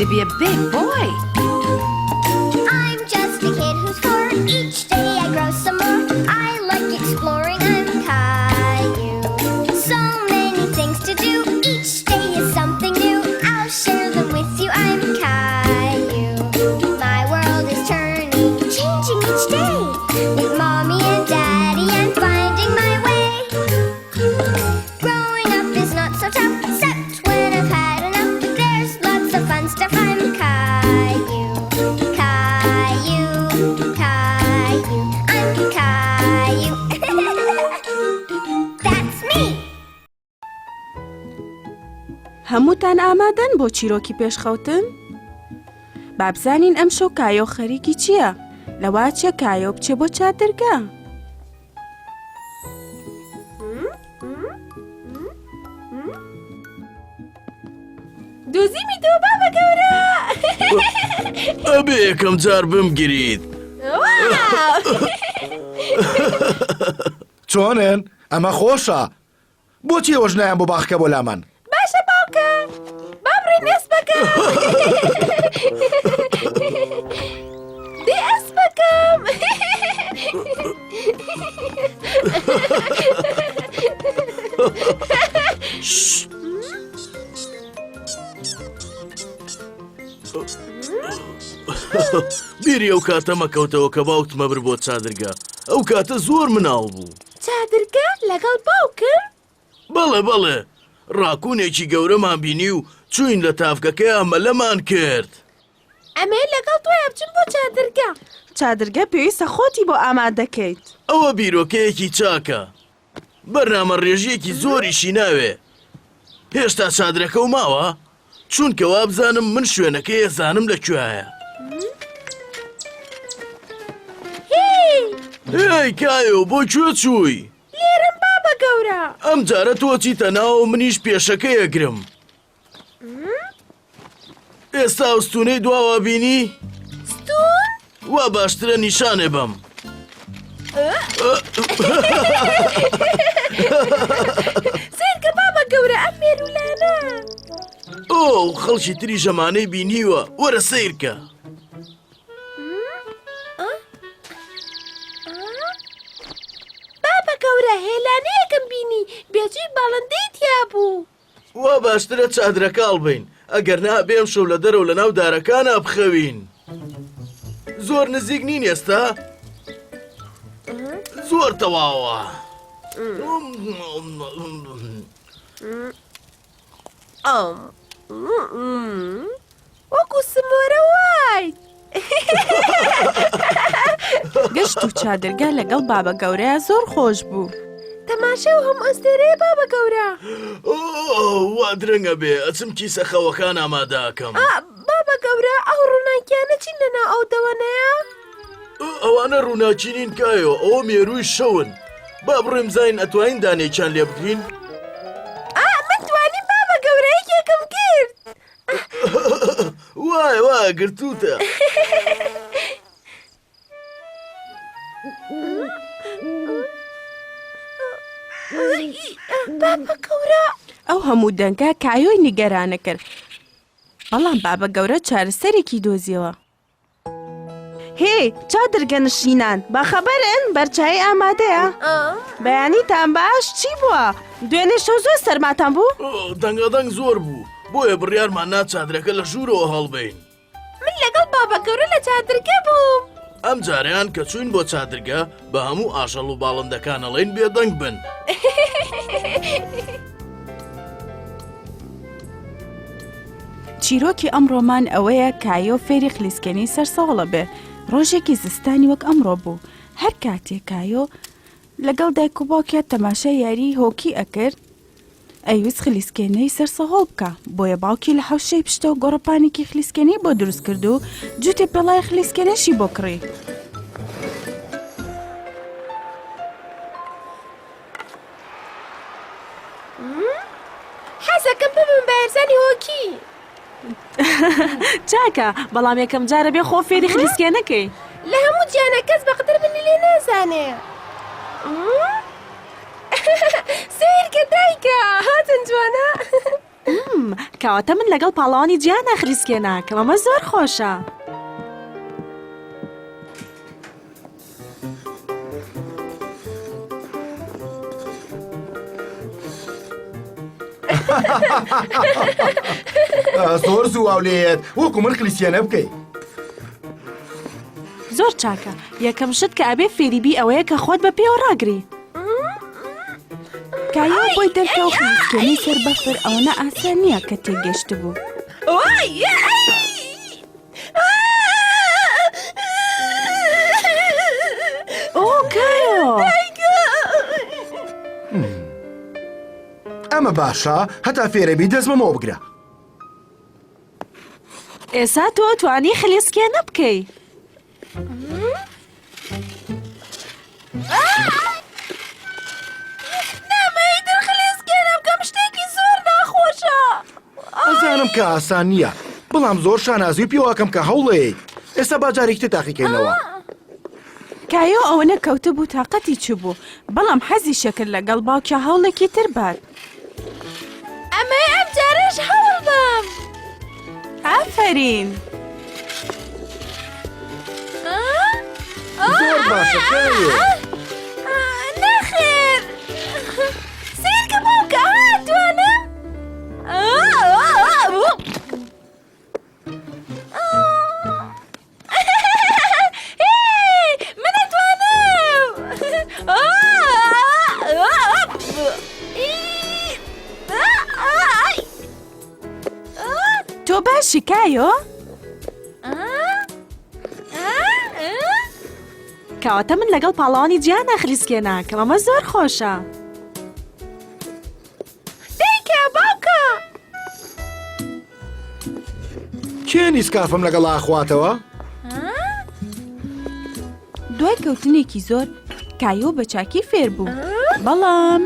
to be a big boy. I'm just a kid who's 4. Each day I grow some more. I like exploring. I'm Caillou. So many things to do. Each day is something new. I'll share them with you. I'm Caillou. My world is turning, changing each day. With mommy and daddy, I'm finding my way. Growing up is not so tough, except when I've had enough. There's lots of fun stuff. I'm Caillou. Caillou, Caillou, I'm Caillou. That's me. هەمووتان ئامادەن بۆ چیرۆکی پێشخەوتن؟ با بزانین ئەمشەو کایۆ خەریکی چییە؟ لەوا چێ کایۆ بچێ بۆ چادرگا؟ دۆزیمی تۆ بابە گەورە! ئەبێ یەکەم جار بمگریت. چۆنن؟ ئەمە خۆشە. بۆچی ئەوەش نایان بۆ باخکە بۆ لامان؟ باشە باوکە، با بڕێن ئەسپەکەم. دێ ئەسپەکەم. بیری ئەو کاتە مەکەوتەوە کە باوکتمە بر بۆ چادرگا. ئەو کاتە زۆر مناڵ بوو. چادرگە لەگەڵ باوکم؟ بەڵێ بەڵێ، ڕاکوونێکی گەورەمان بینی و چوین لە تافکەکەی ئەمەلەمان کرد. ئەمێ لەگەڵ تۆیە بچم بۆ چادرگە. چادرگە پێویستە خۆتی بۆ ئامادەکەیت. ئەوە بیرۆکەیەکی چاکە. بەرنامە ڕێژیەکی زۆریشی ناوێ. هێشتا چادرەکە و ماوە؟ چونکە وا بزانم من شوێنەکەی ئەزانم لەکوێیە. هی کایۆ بۆ کوێ چووی؟ لێرم بابە گەورە. ئەم جارە تۆ چیتە ناو منیش پێشەکە ئەگرم. ئێستا ئەستونەی دواوە بینی؟ ستون؟ وا باشترە نیشانێ بەم. سێرکە بابە گەورە ئەم مێرولانە. ئۆ خەڵکی تری ژەمانەی بینیوە، وەرە سیرکە. بابە گەورە هێلانەیەکم بینی بێجووی باڵندەی تیا بوو. وا باشترە چادرەکە هەڵبەین، ئەگەر نا بێم شەو لە دەرەوە لە ناو دارەکانە بخەوین. زۆر نزیک نین ئێستا؟ زۆر تەواوە. وەکو سمۆرە وای. گەشت و چادرگا لەگەڵ بابە گەورەیە زۆر خۆش بوو. تەماشا و هەم ئەستێرەیە بابە گەورە. وا درەنگە بێ ئەچم کیسە خەوەکان ئامادەکەم. بابە گەورە ئەو ڕووناکیانە چین لەنا ئەو دەوەنەیە؟ ئەوانە ڕووناچینین کایەوە، ئەوە مێرووی شەون. با بڕێم زین ئەتوانین دانێکیان لێ بکەین؟ من توانیم بابە گەورەیەکێکم کرد. وای وای گرتووتە. بابە گەورە. ئەو هەموو دەنگە کایۆی نیگەرانە کرد. بەڵام بابە گەورە چارەسەرێکی دۆزیەوە. هێ چادرگە نشینان باخەبەرن بەرچایی ئامادەیە؟ بەیانیتان باش چی بووە؟ دوێنێ شەو زۆر سەرماتان بوو؟ دەنگەدەنگ زۆر بوو، بۆیە بڕیارمان نا چادرەکە لە ژوورەوە هەڵبەین. من لەگەڵ بابە گەورە لە چادرگە بووم. ئەم جاریان کە چوین بۆ چادرگە بە هەموو ئاژەڵ و باڵندەکانەڵێن بێدەنگ بن. چیرۆکی ئەمڕۆمان ئەوەیە کایۆ فێری خلیسکێنەی سەرسەوڵە بێ. ڕۆژێکی زستانی وەک ئەمڕۆ بوو. هەر کاتێک کایۆ لەگەڵ دایک و باوکە تەماشای یاری هۆکی ئەکرد، ئەیویست خلیسکێنەی سەرسەهۆڵ بکە. بۆیە باوکی لە حەوشەی پشتە و گۆڕەپانێکی خلیسکێنەی بۆ دروست کرد و جووتێ پێڵای خلیسکێنەشی بۆ کڕی. حەزەکەم ببم بە هێرزانی هۆکی. چاکە، بەڵام یەکەم جارە بێ خۆ فێری خلیسکێنەکەی. لە هەموو جیانە کەس بەقدر منی لێ نازانێ. سیرکە دایکە هاتن جوانە. کەواتە من لەگەڵ پاڵەوانی جیانە خلیسکێ ناکەم ئەمە زۆر خۆشە. زۆر زوو لێت وەکو من خلیسیانە بکەیت. زۆر چاکە یەکەم شت کە ئەبێ فێریبی ئەوەیە کە خۆت بە پێوە ڕاگری. کایۆ بۆی دەرکە و خلیسکێنەی سەر بەفر ئەوەنە ئاسان نییە کە تێگەشت بوو. ئۆ کایۆ! ئەمە باشە هەتا فێرەبی دەست بەمەوە بگرە. ئێستا تۆ توانی خلیسکێنە بکەی. نامەیتر خلیسکێنە بکەم شتێکی زۆر ناخۆشە. ئەزانم کە ئاسان نییە بەڵام زۆر شانازوی پێواکەم کە هەوڵەیە. ئێستا باجارێکی تاقیکەینەوە. کایۆ ئەوەنە کەوتە بوو تااقەتی چ بوو بەڵام حەزی شەکرد لەگەڵ باوکە هەوڵێکی تر بات. ئەمەی ئەم جارش هەوڵ بم. ئافرین! زۆر باشە کایۆ. نەخێر سیرکە باوکە هاتوانم. من ئەتوانم. تۆ باشی کایۆ؟ کەواتە من لەگەڵ پاڵەوانی جیانە خلیسکێ ناکەم ئەمە زۆر خۆشە. دیکە باوکە. کێ نیسکافم لەگەڵ ئاخواتەوە؟ دوای کەوتنێکی زۆر کایۆ بە چاکی فێر بوو بەڵام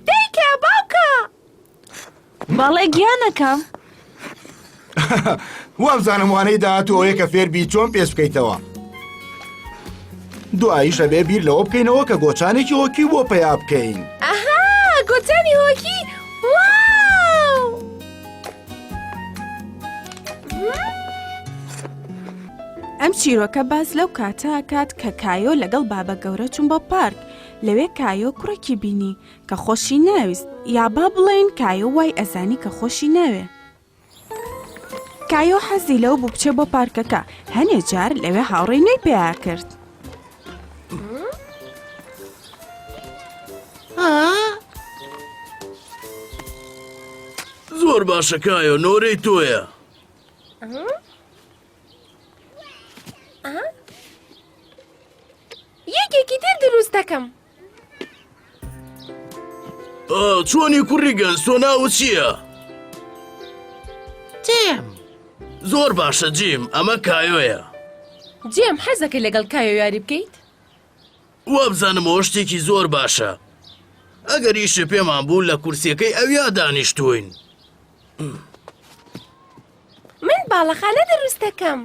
دیکە باوکە. بەڵێ گیانەکە. وامزانم وانەی داهاتوو ئەوەیە کە فێربی چۆن پێش بکەیتەوە. دواییش ئەبێ بیر لەوە بکەینەوە کە گۆچانێکی هۆکی بۆ پەیا بکەین. ئەها گۆچانی هۆکی. واو! ئەم چیرۆکە باز لەو کاتە کات کە کایۆ لەگەڵ بابە گەورە چوون بۆ پارک. لەوێ کایۆ کوڕێکی بینی کە خۆشی ناویست یا با بڵێن کایۆ وای ئەزانی کە خۆشی ناوێ. کایۆ حەزی لەو بوو بچێ بۆ پارکەکە هەنێ جار لەوێ هاوڕێی نوێی پێیا کرد. زۆر باشە کایۆ نۆرەی تۆیە. یەکێکی تر دروست دەکەم. چۆنی کوڕی گەنج تۆ ناوت چییە؟ جێم. زۆر باشە جیم ئەمە کایۆیە. جێم حەزەکە لەگەڵ کایۆ یاری بکەیت؟ وابزانمەوە شتێکی زۆر باشە. ئەگەر ئیشە پێمان بوو لە کورسیەکەی ئەویا دانیشتوین. من باڵەخانە دروست دەکەم.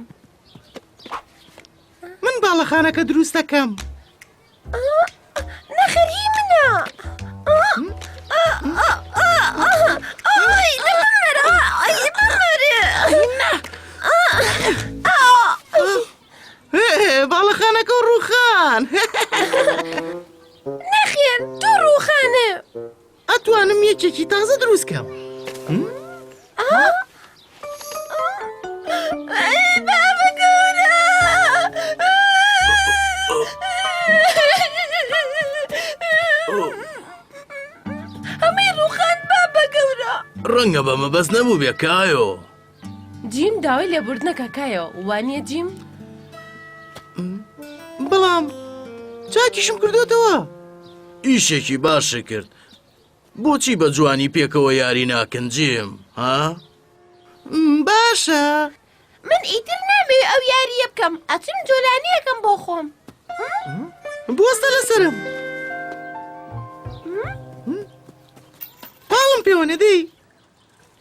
من باڵەخانەکە دروست دەکەم. نەخەری منە. باڵەخانەکە و ڕووخان. نەخێر دوو ڕووخانە. ئەتوانم یەکێکی تازە دروستکەم. بابە گەورە. هەمووی ڕووخان بابە گەورە. ڕەنگە بەمە بەس نەبوو بێ کایۆ. جیم داوای لێبوردنەکە کایەوە وانییە جیم؟ بەڵام چاکیشم کردوتەوە. ئیشێکی باشە کرد. بۆچی بە جوانی پێکەوە یاری ناکەن جیم ها؟ باشە. من ئیتر نامەوێ ئەو یاریە بکەم ئەچم جۆلانیەکەم بۆ خۆم. بوەستە لەسرم. پاڵم پێوەنێ دەی؟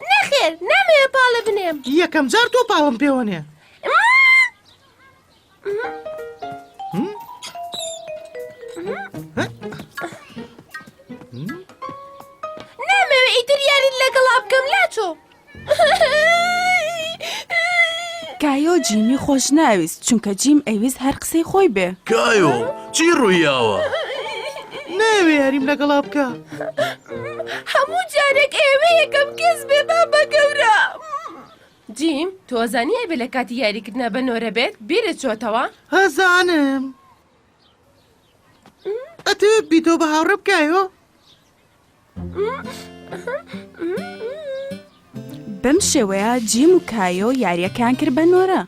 نەخێر نامەوێ پاڵە بنێم. یەکەم جار تۆ پاڵم پێوەنێ. کایۆ جیمی خۆش ناویست چونکە جیم ئەویست هەر قسەی خۆی بێ. کایۆ چی ڕوویاوە؟ ناوێ یاریم لەگەڵا بکە. هەموو جارێک ئێوە یەکەم کەس بێ بابە گەورە. جیم تۆزانی ئەبێ لە کاتی یاریکردنە بەنۆرە بێت بیرت چۆتەوە؟ هەزانم. ئەتەوێت بیتۆ بە هاوڕێ بکایۆ؟ بەم شێوەیە جیم و کایۆ یاریەکان کرد بە نۆرە.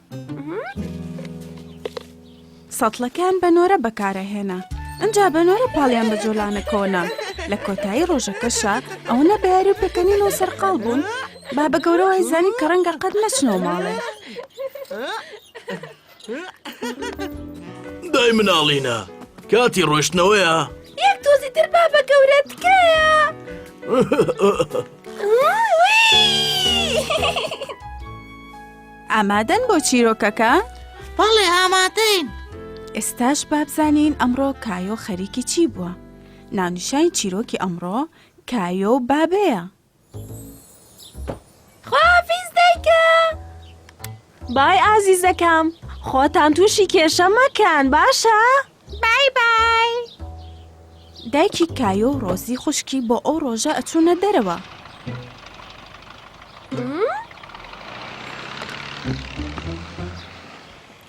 سەتڵەکان بە نۆرە بەکارەهێنا. ئەنجا بە نۆرە پاڵیان بە جۆلانە کۆنا. لە کۆتایی ڕۆژەکەشە ئەوەنە بە یاری و پێکەنینەوە سەرقاڵ بوون با بە گەورەوە ئەیزانی کە ڕەنگە قەت نەچنەوە ماڵێ. دای مناڵینە کاتی ڕۆشتنەوەیە؟ یەک تۆزی تر بابە گەورە تکایە. ئامادەن بۆ چیرۆکەکە؟ بەڵێ ئامادەین. ئێستاش بابزانین ئەمڕۆ کایۆ خەریکی چی بووە؟ ناونیشانی چیرۆکی ئەمڕۆ کایۆ و بابەیە. خوافیز دایکە. بای ئازیزەکەم خۆتان تووشی کێشە مەکەن باشە؟ بای بای. دایکی کایۆ و ڕۆزی خوشکی بۆ ئەو ڕۆژە ئەچوونە دەرەوە.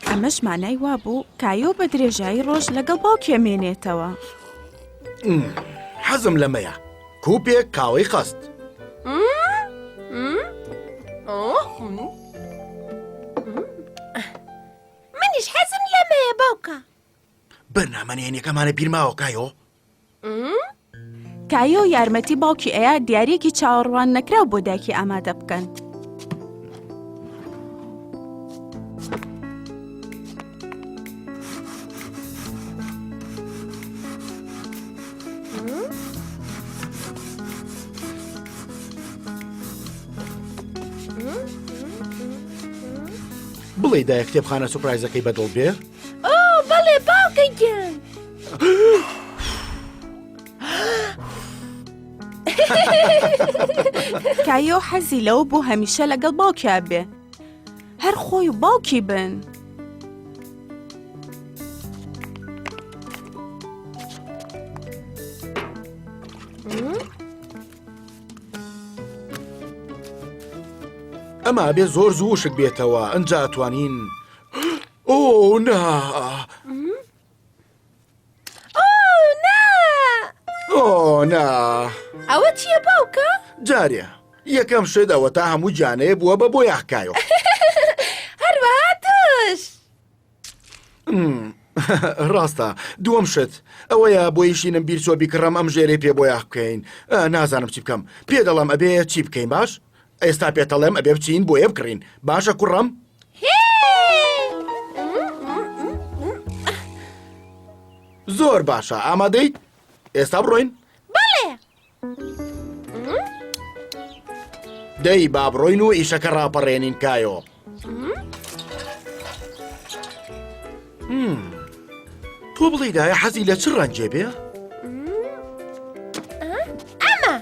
ئەمەش مانای وا بوو کایۆ بە درێژایی ڕۆژ لەگەڵ باوکی ئەمێنێتەوە. حەزم لەمەیە کوپێک کاوەی خەست. منیش حەزم لەمەیە باوکە. بەرنامەنێنیەکەمانە بیرماوە کایۆ. کایۆ یارمەتی باوکی ئەیە دیارێکی چاوەڕوان نەکراو بۆ دایکی ئامادە بکەن. بڵێ دایە کتێبخانە سوپرایزەکەی بەدڵ بێ؟ بەڵێ باوکەگیان. کایۆ حەزی لەوە بۆ هەمیشە لەگەڵ باوکیا بێ. هەر خۆی و باوکی بن. ئەمە بێ زۆر زوو شک بێتەوە ئەنجا توانین. ئۆ نا ئۆ نا ئەوە چییە باوکە؟ جارێ یەکەم شت ئەوە تا هەموو جانەیە بووە بە بۆ یاخکایۆ. هەروەها توش. ڕاستە دووەم شت ئەوەیە بۆیشینم بیرچۆ بیکڕم ئەم ژێرەی پێ بۆ یاخ بکەین. نازانم چی بکەم پێ دەڵم ئەبێ چی بکەین باش؟ ئێستا پێتەڵێم ئەبێ بچین بۆ یە بکڕین باشە کوڕم؟ زۆر باشە ئامادەیت؟ ئێستا بڕۆین؟ بەڵێ. دەی با بڕۆین و ئیشەکە ڕاپەڕێنین کایۆ. تۆ بڵێ دایە حەزی لە چ ڕەنجێ بێ؟ ئەمە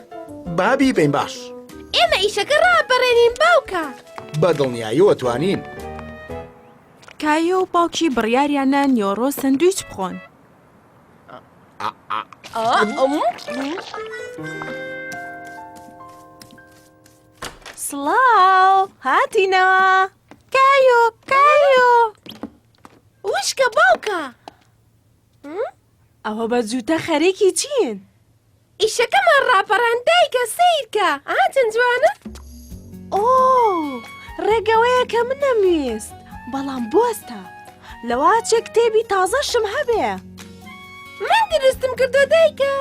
بابی بین باش. ئێمە ئیشەکە ڕاپەڕێنین باوکە. بە دڵنیاییەوە توانین. کایۆ و باوکی بڕیاریانە نیۆڕۆ سندویچ بخۆن. سڵاو هاتینەوە. کایۆ کایۆ. وشکە باوکە. ئەوە بە جووتە خەریکی چین؟ ئیشەکەمان ڕاپەڕان دایکە سیرکە. چەند جوانە؟ ئۆ ڕێگەوەیە کە من نەمویست بەڵام بۆستە لەوە چێ کتێبی تازەشم هەبێ. من دروستم کردو دایکە.